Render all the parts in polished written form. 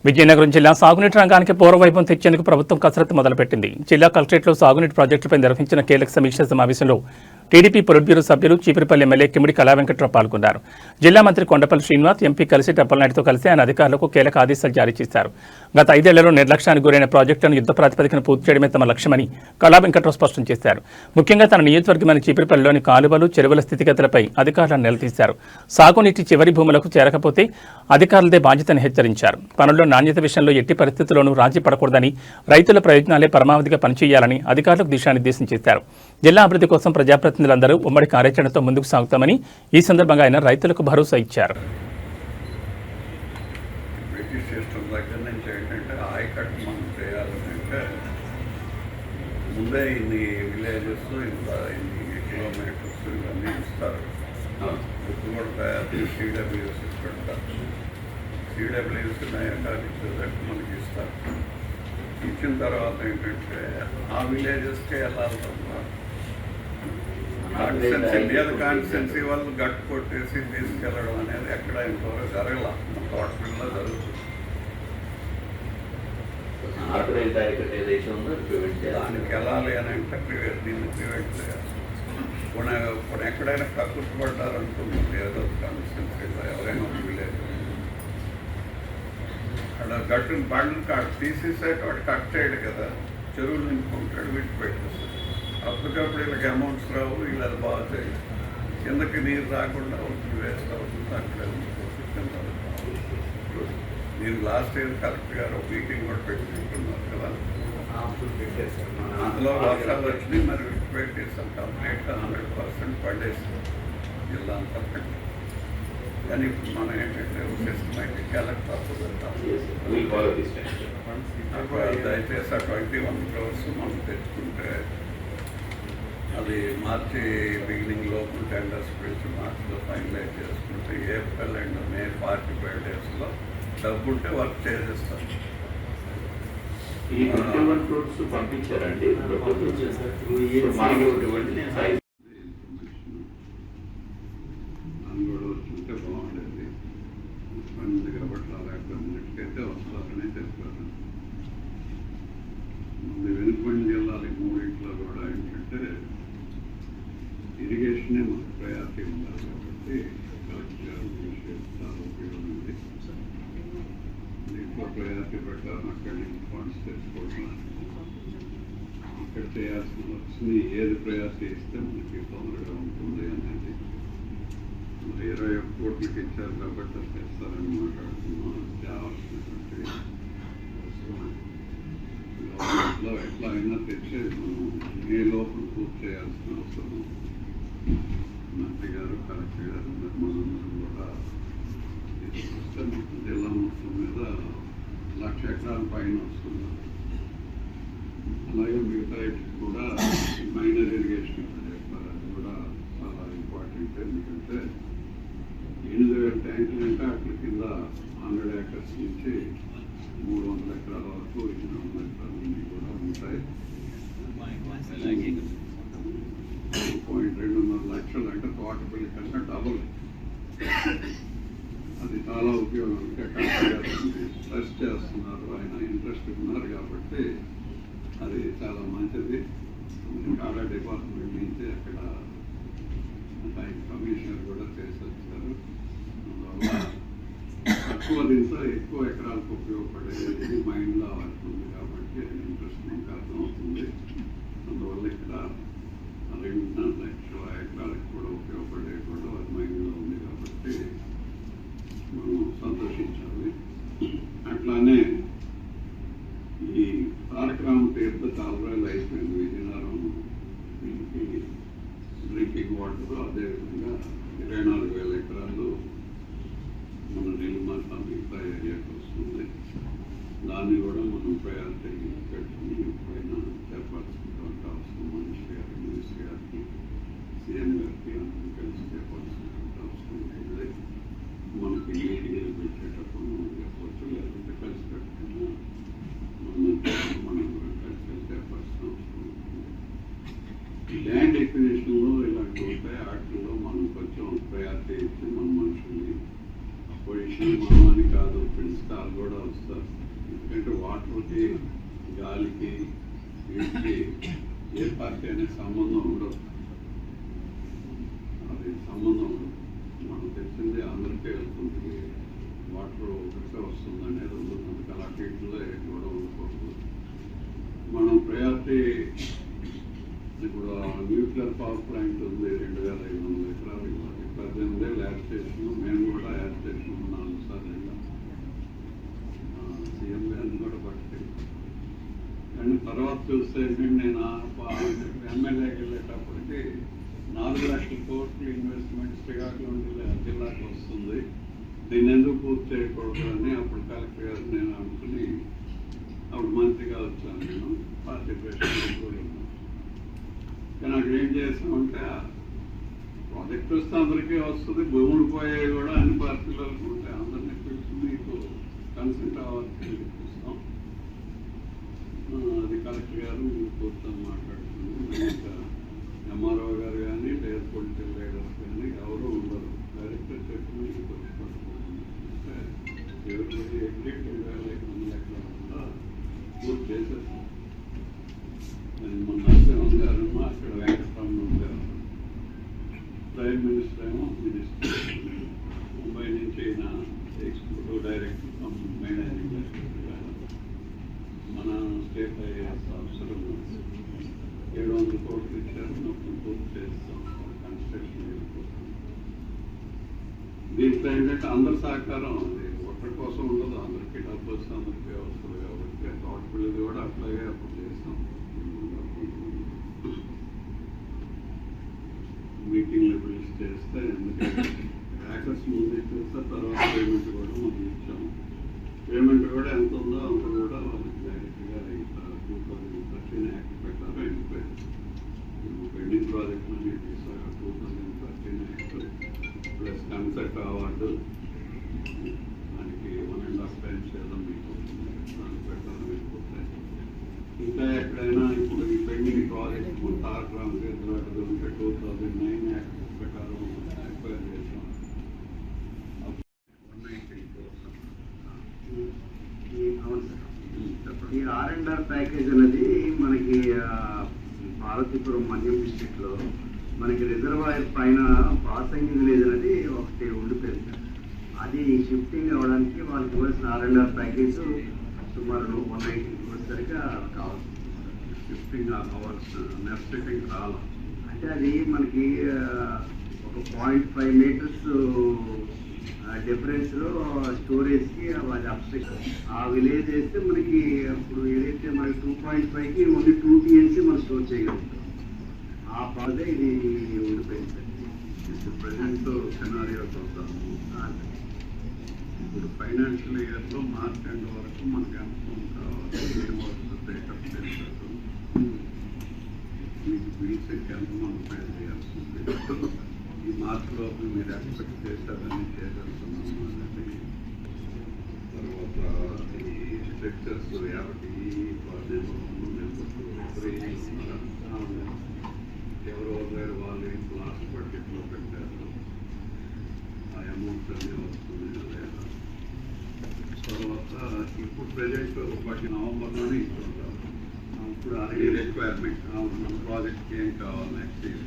విజయనగరం జిల్లా సాగునీటి రంగానికి పూర్వవైభవం తెచ్చేందుకు ప్రభుత్వం కసరత్తు మొదలుపెట్టింది. జిల్లా కలెక్టరేట్లో సాగునీటి ప్రాజెక్టులపై నిర్వహించిన కీలక సమీక్ష సమావేశంలో టీడీపీ పొలిట్ బ్యూరో సభ్యులు చీపురుపల్లి ఎమ్మెల్యే కిమిడి కళా వెంకట్రావు పాల్గొన్నారు. జిల్లా మంత్రి కొండపల్లి శ్రీనివాస్ ఎంపీ కలిసి టప్పలనాయుడుతో కలిసి ఆయన అధికారులకు కీలక ఆదేశాలు జారీ చేశారు. గత 5 ఏళ్లలో నిర్లక్ష్యానికి గురైన ప్రాజెక్టులను యుద్ధ ప్రాతిపదికన పూర్తి చేయడమే తమ లక్ష్యమని కళా వెంకట్రావు స్పష్టం చేశారు. ముఖ్యంగా తన నియోజకవర్గమైన చీపురుపల్లిలోని కాలువలు, చెరువుల స్థితిగతులపై అధికారులను నిలదీశారు. సాగునీటి చివరి భూములకు చేరకపోతే అధికారులదే బాధ్యతని హెచ్చరించారు. పనుల్లో నాణ్యత విషయంలో ఎట్టి పరిస్థితుల్లోనూ రాజీ పడకూడదని, రైతుల ప్రయోజనాలే పరమావధిగా పనిచేయాలని అధికారులకు దిశానిర్దేశం చేశారు. జిల్లా అభివృద్ధి కోసం ప్రజాప్రతినిధులందరూ ఉమ్మడి కార్యాచరణతో ముందుకు సాగుతామని ఈ సందర్భంగా ఆయన రైతులకు భరోసా ఇచ్చారు. ముందే ఇన్ని విలేజెస్ ఇన్ని కిలోమీటర్స్ ఇవన్నీ ఇస్తారు. ఇప్పుడు కూడా తయారు సిడబ్ల్యూఎస్ పెడతారు. సిడబ్ల్యూఎస్ ఇచ్చేటట్టు మనకి ఇస్తారు. ఇచ్చిన తర్వాత ఏంటంటే ఆ విలేజెస్కే వెళ్ళాలి తప్ప కాన్స్టెన్సీ వాళ్ళు గట్టు కొట్టేసి తీసుకెళ్ళడం అనేది ఎక్కడ ఇంతవరకు జరగల. తోటపిల్ల జరుగుతుంది. దానికి వెళ్ళాలి అని అంటే దీన్ని ప్రివెంట్ చేయాలి. కొన్ని ఎక్కడైనా కక్కుపడ్డారనుకుంటుంది ఏదో కాన్స్టెన్సీలో ఎవరైనా విలేజ్ అక్కడ గట్టును బండ్లు తీసేసాక వాడు కట్ చేయడు కదా, చెరువులు నింపుకుంటాడు, విడిచి పెట్టేస్తాడు. అప్పటికప్పుడు వీళ్ళకి అమౌంట్స్ రావు, వీళ్ళు అది బాగా చేయాలి. కిందకి నీరు రాకుండా అవుతుంది, వేస్ట్ అవుతుంది. అక్కడ నేను లాస్ట్ ఇయర్ కలెక్టర్ గారు ఒక మీటింగ్ కూడా పెట్టుకుంటున్నారు కదా, అందులో వర్షాలు వచ్చినాయి. మరి పెట్టేసాం కంప్లీట్గా 100% పండేస్తాం జిల్లా అంతా పెట్టి. కానీ ఇప్పుడు మనం ఏంటంటే సిస్టమేటిక్ కలెక్ట్ అవుతుంది. దయచేసి ఆ 21 crores మనం తెచ్చుకుంటే అది మార్చి బిగినింగ్ లోపు టెండర్స్ పిలిచి మార్చిలో ఫైనలైజ్ చేసుకుంటే ఏప్రిల్ అండ్ మే 45 daysలో డబ్బు ఉంటే వర్క్ చేసేస్తాం. ఈ 21 crores పంపించారండి. అందులో వచ్చుంటే బాగుండేది. మంది కాబట్టి అలాంటికైతే వస్తారని చెప్పారు. ముందు వెనుకబడిన జిల్లాలు 3 కూడా ఏంటంటే ఇరిగేషనే మనకు ప్రయారిటీ ఉండాలి. కాబట్టి కలెక్టర్ చాలా ఉపయోగం ఉంది. దీంట్లో ప్రయారిటీ ప్రకారం అక్కడి నుంచి ఫండ్స్ తెచ్చుకోవడం, ఇక్కడ చేయాల్సిన వర్క్స్ని ఏది ప్రయారిటీ ఇస్తే మనకి తొందరగా ఉంటుంది అనేది. 21 కోట్లకి ఇచ్చారు కాబట్టి అది తెస్తారని మాట్లాడుతున్నాం. చేయాల్సినటువంటి గవర్నమెంట్లో ఎట్లా అయినా తెచ్చి మనం ఏ లోపల పూర్తి చేయాల్సిన అవసరం. మంత్రి గారు, కలెక్టర్ గారు, మనందరం కూడా చూస్తే మొత్తం జిల్లా మొత్తం మీద 1,00,000 ఎకరాల పైన వస్తున్నారు. అలాగే మిగతా కూడా మైనర్ ఇరిగేషన్ చెప్పారు, అది కూడా చాలా ఇంపార్టెంట్. ఎందుకంటే 8,000 ట్యాంకులు అంటే అట్ల కింద 100 acres నుంచి 300 ఎకరాల వరకు 800 ఎకరాలన్నీ కూడా ఉంటాయి. 2.2 లక్షలు అంటే తోటపల్లి కన్నా డబుల్. అది చాలా ఉపయోగం. ప్లస్ చేస్తున్నారు, ఆయన ఇంట్రెస్ట్ ఉన్నారు కాబట్టి అది చాలా మంచిది. చాలా డిపార్ట్మెంట్ నుంచి అక్కడ కమిషనర్ కూడా చేసి వచ్చారు. అందువల్ల తక్కువ దీంతో ఎక్కువ ఎకరాలకు ఉపయోగపడేది మైండ్లో అవుతుంది కాబట్టి ఇంట్రెస్ట్ అర్థమవుతుంది. అందువల్ల ఇక్కడ 2.5 లక్షల ఎకరాలకు కూడా ఉపయోగపడే కూడా మైండ్లో ఉంది కాబట్టి మనం సంతోషించాలి. అట్లానే ఈ తారకరామ తీర్థ చాలా రోజులు అయిపోయింది. విజయనగరం దీనికి డ్రింకింగ్ వాటర్ అదేవిధంగా 24,000 ఎకరాలు మన నీలిమాత మిగతా ఏరియాకి వస్తుంది. దాన్ని కూడా మనం ప్రయారిటీ పెట్టుకుని ఎప్పుడైనా చెప్పాల్సినటువంటి అవసరం మనిషి గారికి, మినిస్టర్ గారికి, సీఎం గారికి అందరూ కలిసి చెప్పాల్సినటువంటి అవసరం ఉంటుంది. మనకి మీటింగ్లు పెట్టేటప్పుడు మనం చెప్పవచ్చు, లేకపోతే కలిసి పెట్టుకున్నా మనం కలిసి చెప్పాల్సిన అవసరం ఉంటుంది. ల్యాండ్ ఎక్విజిషన్లో ఇలాంటివి ఉంటాయి. వాటిల్లో మనం కొంచెం ప్రయారిటీ ఇచ్చి మన మనుషుల్ని పొజిషన్ మనం అని కాదు స్టాల్ కూడా వస్తారు. ఎందుకంటే వాటర్కి, గాలికి, వీటికి ఏ పార్టీ అనే సంబంధం ఉండదు. అది సంబంధం ఉండదు. మనం తెచ్చింది అందరికీ వెళ్తుంది. వాటర్ ఒకటే వస్తుంది అనేది ఉండదు. అందుకే అలాంటి వీటిలో కూడా ఉండకూడదు. మనం ప్రయారిటీ ఇప్పుడు న్యూక్లియర్ పవర్ ప్లాంట్ ఉంది, 2500 ఎకరాలు ఇవ్వాలి. 18 యాడ్ స్టేషన్, మేము కూడా యాడ్ స్టేషన్ 4 సార్లు వెళ్ళాం. సీఎం గారిని కూడా పట్టి. కానీ తర్వాత చూస్తే నేను ఎమ్మెల్యేకి వెళ్ళేటప్పటికి 4 లక్షల కోట్లు ఇన్వెస్ట్మెంట్ శ్రీకాకుళం జిల్లాకు వస్తుంది, దీన్ని ఎందుకు పూర్తి చేయకూడదు అని అప్పుడు కలెక్టర్ గారు నేను అనుకుని అప్పుడు మంత్రిగా వచ్చాను. నేను పార్టీ ప్రెసిడెంట్ కూడా ఉన్నాను. కానీ అక్కడ ఏం చేసామంటే ప్రాజెక్ట్ వస్తే అందరికీ వస్తుంది, భూములు పోయేవి కూడా అన్ని పార్టీలు అనుకుంటే అందరినీ పిలిచి మీకు కన్సల్ట్ అవ్వాల్సి చూస్తాం. అది కలెక్టర్ గారు కూర్చొని మాట్లాడుతుంది. ఇంకా ఎంఆర్ఓ గారు కానీ లేదా పొలిటికల్ లీడర్స్ కానీ ఎవరు ఉండరు. డైరెక్టర్ చెప్పి అంటే ఎవరు ఎగ్జిక్యూటివ్ ఎక్కడ ఉందా పూర్తి చేసేస్తాం. మన నరసింహన్ గారు అక్కడ వెంకటరమణ గారు, ప్రైమ్ మినిస్టర్ ఏమో మినిస్టర్, ముంబై నుంచి అయిన ఎగ్జిక్యూటివ్ డైరెక్టర్, మేనేజింగ్ డైరెక్టర్ గారు, మన స్టేట్ ఐఏఎస్ ఆఫీసర్ 700 కోట్లు ఇచ్చారు. మొత్తం పూర్తి చేస్తాం. కన్స్ట్రక్షన్ వెళ్ళిపోతుంది. దీంట్లో ఏంటంటే అందరి సహకారం, అది ఒక్కరి కోసం ఉండదు. అందరికీ డబ్బు వస్తే అందరికీ వస్తుంది కాబట్టి తోటపల్లిది కూడా అట్లాగే అప్పుడు చేస్తాం. మీటింగ్లో పిలిచి చేస్తే ఎందుకంటే హ్యాకర్స్ ముందు ఇచ్చేస్తే తర్వాత పేమెంట్ కూడా మనం ఇచ్చాము. పేమెంట్ కూడా ఎంత ఉందో అంత కూడా వాళ్ళకి డైరెక్ట్గా 2013 యాక్ట్ ప్రకారం వెళ్ళిపోయింది. పెండింగ్ ప్రాజెక్ట్ అన్ని తీసారు. 2013 యాక్ట్ ప్లస్ కన్సల్ట్ అవార్డు దానికి 1.5 టైమ్స్ ఏదో మీకు దాని ప్రకారం వెళ్ళిపోతాయి. ఇంకా ఎక్కడైనా ఇప్పుడు ఈ పెండింగ్ ప్రాజెక్ట్ తారక రామచంద్ర ఉంటే 2009 యాక్ట్ ప్రకారం ఎక్వైర్ చేసాం. ఈ R&R ప్యాకేజ్ అనేది మనకి పార్వతీపురం మన్యం డిస్ట్రిక్ట్ లో మనకి రిజర్వాయర్ పైన పాసింగ్ విలేజ్ అనేది ఒకటి ఉండిపోయింది. అది షిఫ్టింగ్ అవ్వడానికి వాళ్ళకి ఇవ్వాల్సిన R&R ప్యాకేజ్ సుమారు 180 crores సరిగా కావాలి. షిఫ్టింగ్ అవర్స్ నెక్స్ట్ షిఫ్టింగ్ రావాలి అంటే అది మనకి ఒక 0.5 meters డిఫరెన్స్ లో స్టోరేజ్ కి అది అబ్స్ట్రక్షన్ ఆ విలేజ్ వేస్తే మనకి అప్పుడు ఏదైతే మనకి 2.5కి ఓన్లీ 2 TNC మనం స్టోర్ చేయగలుగుతాం. ఆ బాధ ఇది ఉండిపోయింది. ఇప్పుడు ప్రజెంట్ సినారియో చూద్దాము. ఇప్పుడు ఫైనాన్షియల్ ఇయర్లో మార్చ్ ఎండ్ వరకు మనకి ఎంత కావాలి, ఏం వర్క్స్ టేకప్ చేస్తారు, మీకు బిల్స్ ఎంత మనం పే చేయాల్సి ఉంది. ఈ మార్చ్ లోపల మీరు ఎక్స్పెక్ట్ చేశారని చేయగలుగుతున్నాము అనేది. తర్వాత ఈ స్ట్రక్చర్స్ 50 ఎవరో వేరు వాళ్ళు లాస్ట్ బడ్జెట్లో పెట్టారు. ఆ అమౌంట్ అన్నీ వస్తుంది లేదా. తర్వాత ఇప్పుడు ప్రజెంట్ 1 నవంబర్లోనే ఇస్తుంటారు. ఇప్పుడు అది రిక్వైర్మెంట్ మన ప్రాజెక్ట్కి ఏం కావాలి నెక్స్ట్ ఇయర్,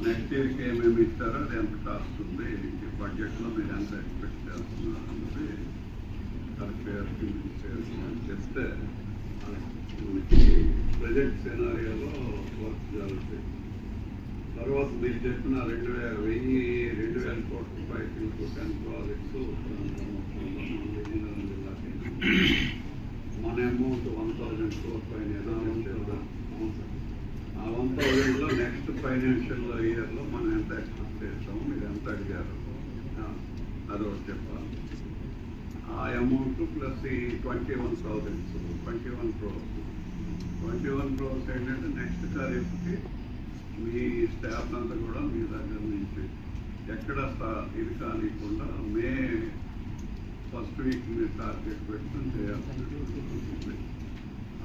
నెక్స్ట్ ఇయర్కి ఏమేమి ఇస్తారో అది ఎంత కాస్ట్ ఉంది, బడ్జెట్లో మీరు ఎంత ఎక్స్పెక్ట్ చేస్తున్నారు అన్నది కలెక్టర్కి చెప్తే మనకి ప్రజెంట్ సినారియోలో వర్క్ జరుగుతుంది. తర్వాత మీరు చెప్పిన 2,000 కోట్ల రూపాయలు 10 ప్రాజెక్ట్స్ విజయనగరం జిల్లాకి మన అమౌంట్ 1,000 crores పైన. ఆ 1,000లో నెక్స్ట్ ఫైనాన్షియల్ ఇయర్లో మనం ఎంత ఎక్స్పెక్ట్ చేస్తాము, మీరు ఎంత అడిగారు అదొకటి చెప్పాలి. ఆ అమౌంట్ ప్లస్ ఈ 21 crores ఏంటంటే నెక్స్ట్ ఖరీఫ్కి మీ స్టాఫ్ అంతా కూడా మీ దగ్గర నుంచి ఎక్కడ ఇది కానికుండా మే ఫస్ట్ వీక్ మీరు టార్గెట్ పెట్టుకుని చేయాల్సి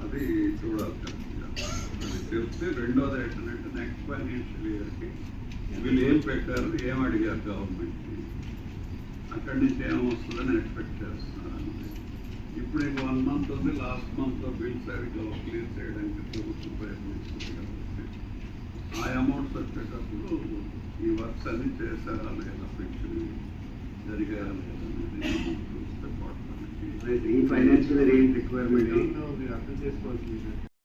అది చూడాలి. అది తెలిస్తే రెండోది ఏంటంటే నెక్స్ట్ ఫైనాన్షియల్ ఇయర్కి వీళ్ళు ఏం పెట్టారు, ఏం అడిగారు గవర్నమెంట్కి, అక్కడి నుంచి ఏమొస్తుందని ఎక్స్పెక్ట్ చేస్తున్నారు. ఇప్పుడు ఇంక 1 month ఉంది, లాస్ట్ మంత్లో బిల్ సరిగ్గా క్లియర్ చేయడానికి ప్రభుత్వం ప్రయత్నిస్తుంది కాబట్టి ఆ అమౌంట్స్ వచ్చేటప్పుడు ఈ వర్క్స్ అన్ని చేశారా లేదా, పెన్షన్ జరిగాయా లేదా చూస్తే ఈ ఫైనాన్షియల్ రిక్వైర్మెంట్ అర్థం చేసుకోవాల్సింది